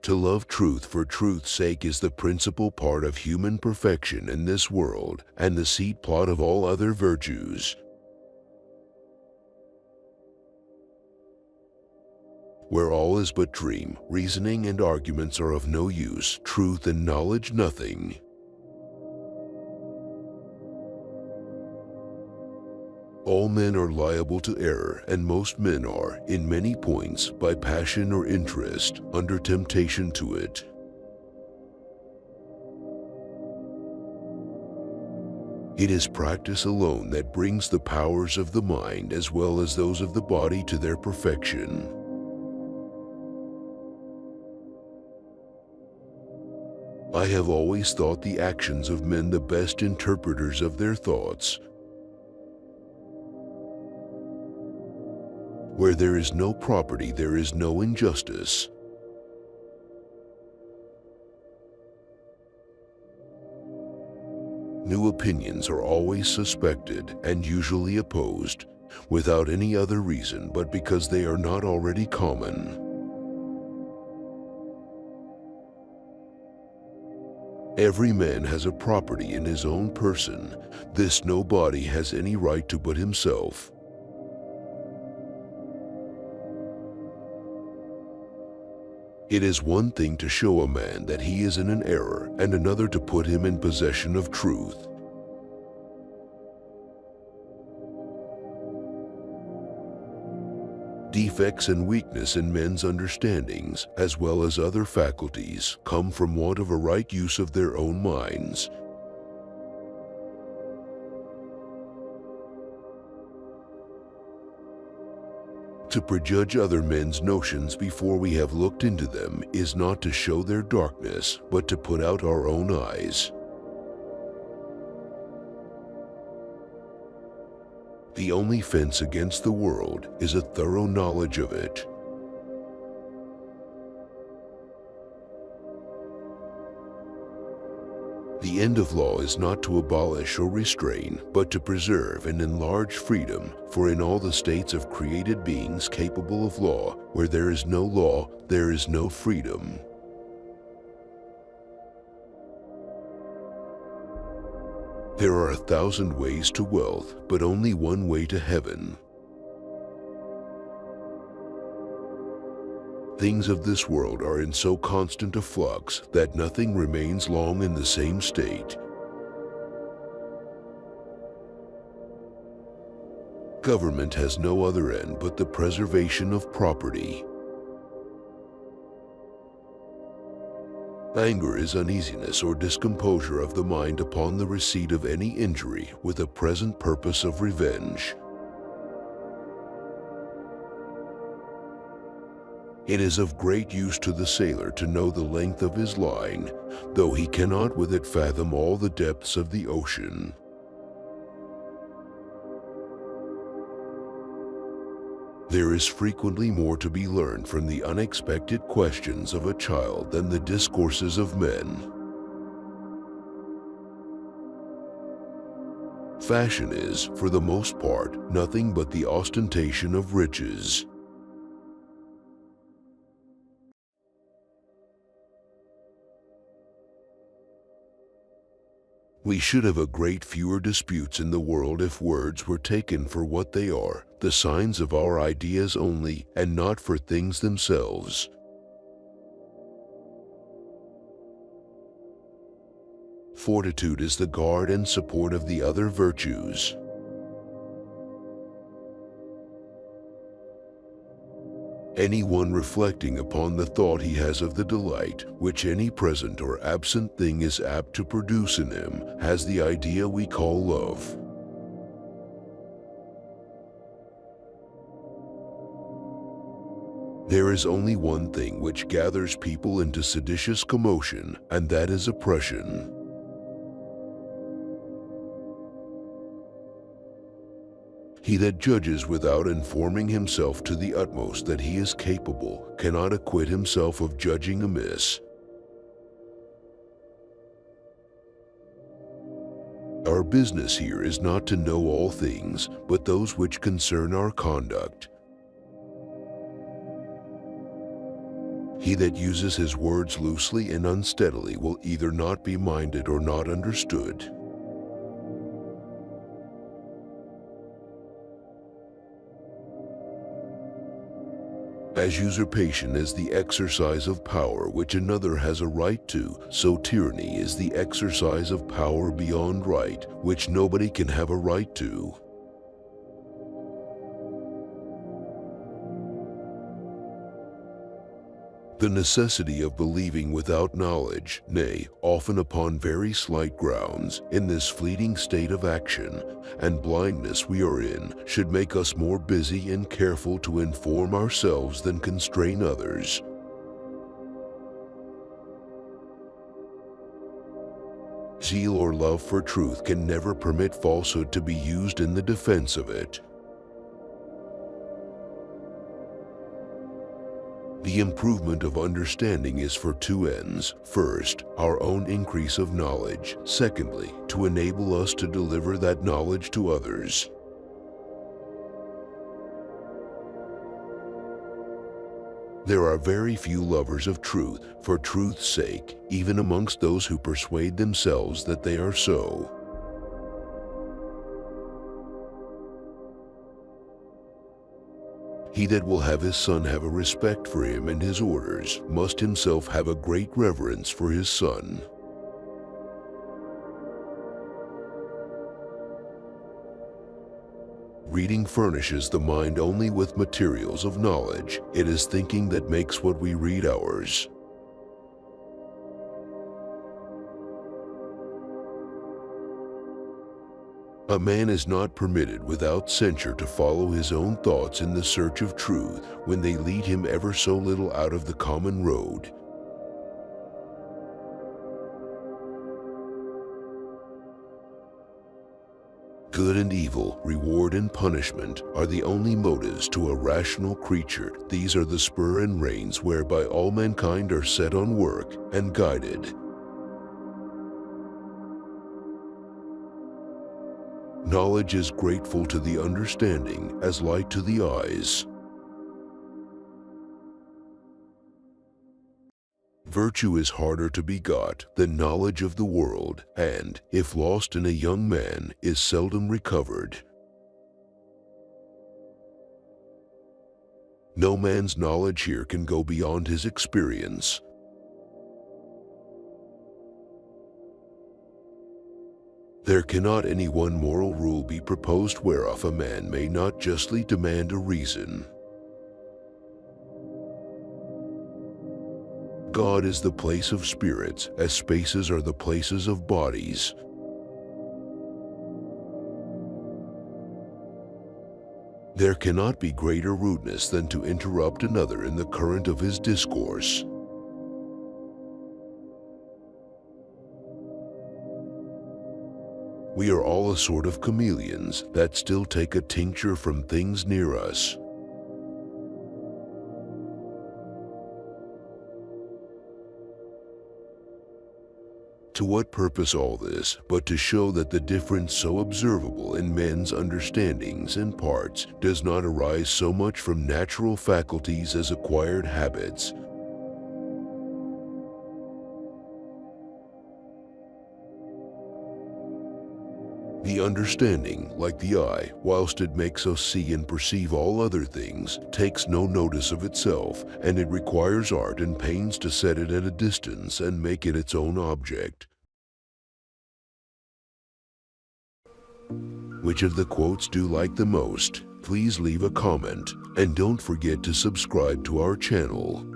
To love truth for truth's sake is the principal part of human perfection in this world and the seed plot of all other virtues. Where all is but dream, reasoning and arguments are of no use, truth and knowledge nothing. All men are liable to error, and most men are, in many points, by passion or interest, under temptation to it. It is practice alone that brings the powers of the mind as well as those of the body to their perfection. I have always thought the actions of men the best interpreters of their thoughts. Where there is no property, there is no injustice. New opinions are always suspected and usually opposed, without any other reason but because they are not already common. Every man has a property in his own person. This no body has any right to but himself. It is one thing to show a man that he is in an error, and another to put him in possession of truth. Defects and weakness in men's understandings, as well as other faculties, come from want of a right use of their own minds. To prejudge other men's notions before we have looked into them is not to show their darkness, but to put out our own eyes. The only fence against the world is a thorough knowledge of it. The end of law is not to abolish or restrain, but to preserve and enlarge freedom, for in all the states of created beings capable of law, where there is no law, there is no freedom. There are 1,000 ways to wealth, but only one way to heaven. Things of this world are in so constant a flux that nothing remains long in the same state. Government has no other end but the preservation of property. Anger is uneasiness or discomposure of the mind upon the receipt of any injury with a present purpose of revenge. It is of great use to the sailor to know the length of his line, though he cannot with it fathom all the depths of the ocean. There is frequently more to be learned from the unexpected questions of a child than the discourses of men. Fashion is, for the most part, nothing but the ostentation of riches. We should have a great fewer disputes in the world if words were taken for what they are, the signs of our ideas only, and not for things themselves. Fortitude is the guard and support of the other virtues. Anyone reflecting upon the thought he has of the delight which any present or absent thing is apt to produce in him has the idea we call love. There is only one thing which gathers people into seditious commotion, and that is oppression. He that judges without informing himself to the utmost that he is capable cannot acquit himself of judging amiss. Our business here is not to know all things, but those which concern our conduct. He that uses his words loosely and unsteadily will either not be minded or not understood. As usurpation is the exercise of power which another has a right to, so tyranny is the exercise of power beyond right, which nobody can have a right to. The necessity of believing without knowledge, nay, often upon very slight grounds, in this fleeting state of action and blindness we are in, should make us more busy and careful to inform ourselves than constrain others. Zeal or love for truth can never permit falsehood to be used in the defense of it. The improvement of understanding is for two ends. First, our own increase of knowledge. Secondly, to enable us to deliver that knowledge to others. There are very few lovers of truth for truth's sake, even amongst those who persuade themselves that they are so. He that will have his son have a respect for him and his orders must himself have a great reverence for his son. Reading furnishes the mind only with materials of knowledge. It is thinking that makes what we read ours. A man is not permitted without censure to follow his own thoughts in the search of truth when they lead him ever so little out of the common road. Good and evil, reward and punishment, are the only motives to a rational creature. These are the spur and reins whereby all mankind are set on work and guided. Knowledge is grateful to the understanding as light to the eyes. Virtue is harder to be got than knowledge of the world, and, if lost in a young man, is seldom recovered. No man's knowledge here can go beyond his experience. There cannot any one moral rule be proposed whereof a man may not justly demand a reason. God is the place of spirits, as spaces are the places of bodies. There cannot be greater rudeness than to interrupt another in the current of his discourse. We are all a sort of chameleons that still take a tincture from things near us. To what purpose all this, but to show that the difference so observable in men's understandings and parts does not arise so much from natural faculties as acquired habits. The understanding, like the eye, whilst it makes us see and perceive all other things, takes no notice of itself, and it requires art and pains to set it at a distance and make it its own object. Which of the quotes do you like the most? Please leave a comment, and don't forget to subscribe to our channel.